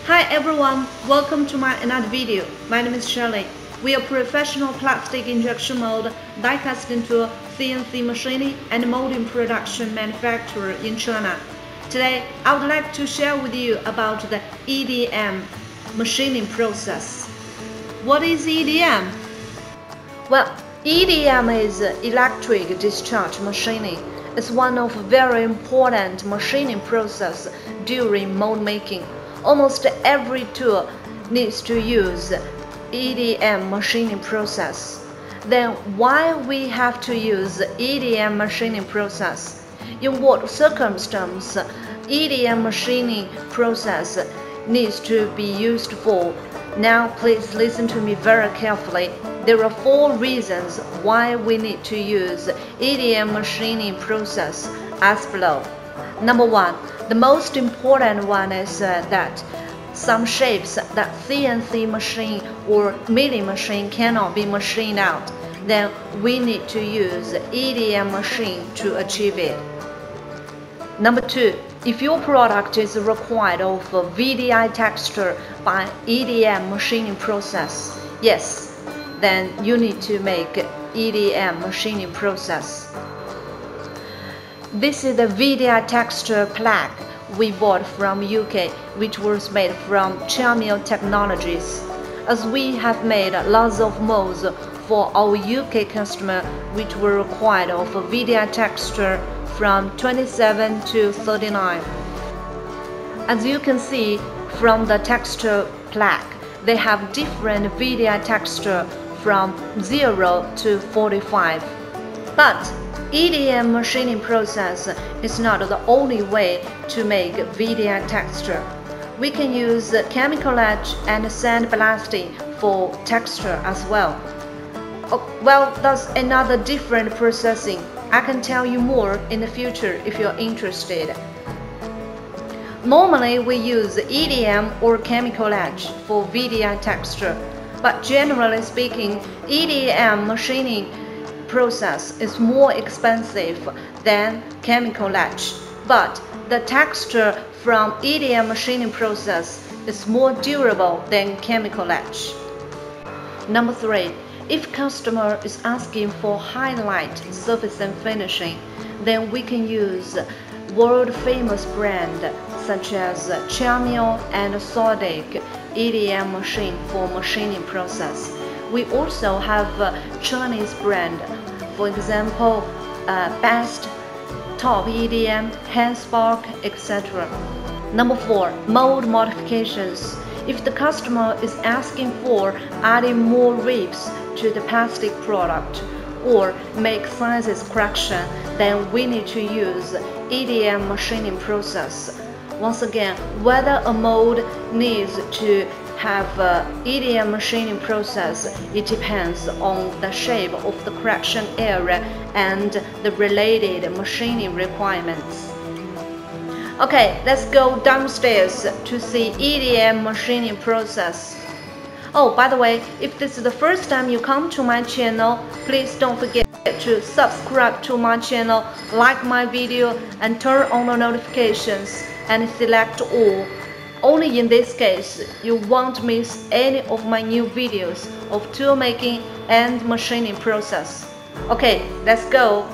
Hi everyone, welcome to my another video. My name is Shirley. We are professional plastic injection mold, die casting tool, CNC machining and molding production manufacturer in China. Today, I would like to share with you about the EDM machining process. What is EDM? Well, EDM is electric discharge machining. It's one of very important machining process during mold making. Almost every tool needs to use EDM machining process. Then why we have to use EDM machining process? In what circumstance EDM machining process needs to be used for? Now please listen to me very carefully. There are 4 reasons why we need to use EDM machining process as below. Number 1, the most important one is that some shapes that CNC machine or milling machine cannot be machined out. Then we need to use EDM machine to achieve it. Number 2, if your product is required of VDI texture by EDM machining process, yes, then you need to make EDM machining process. This is the VDI texture plaque we bought from UK, which was made from Chalmers Technologies. As we have made lots of molds for our UK customer, which were required of VDI texture from 27 to 39. As you can see from the texture plaque, they have different VDI texture from 0 to 45. But EDM machining process is not the only way to make VDI texture. We can use chemical etch and sandblasting for texture as well. Well, that's another different processing. I can tell you more in the future if you're interested. Normally we use EDM or chemical etch for VDI texture, but generally speaking, EDM machining process is more expensive than chemical etch, but the texture from EDM machining process is more durable than chemical etch. Number 3, if customer is asking for highlight surface and finishing, then we can use world-famous brand such as Chalmers and Sodic EDM machine for machining process. We also have Chinese brand, for example, Best, Top EDM, Handspark, etc. Number 4, mold modifications. If the customer is asking for adding more ribs to the plastic product or make sizes correction, then we need to use EDM machining process. Once again, whether a mold needs to have EDM machining process, it depends on the shape of the correction area and the related machining requirements. Okay, let's go downstairs to see EDM machining process. Oh, by the way, if this is the first time you come to my channel, please don't forget to subscribe to my channel, like my video, and turn on the notifications and select all. Only in this case, you won't miss any of my new videos of tool making and machining process. Okay, let's go.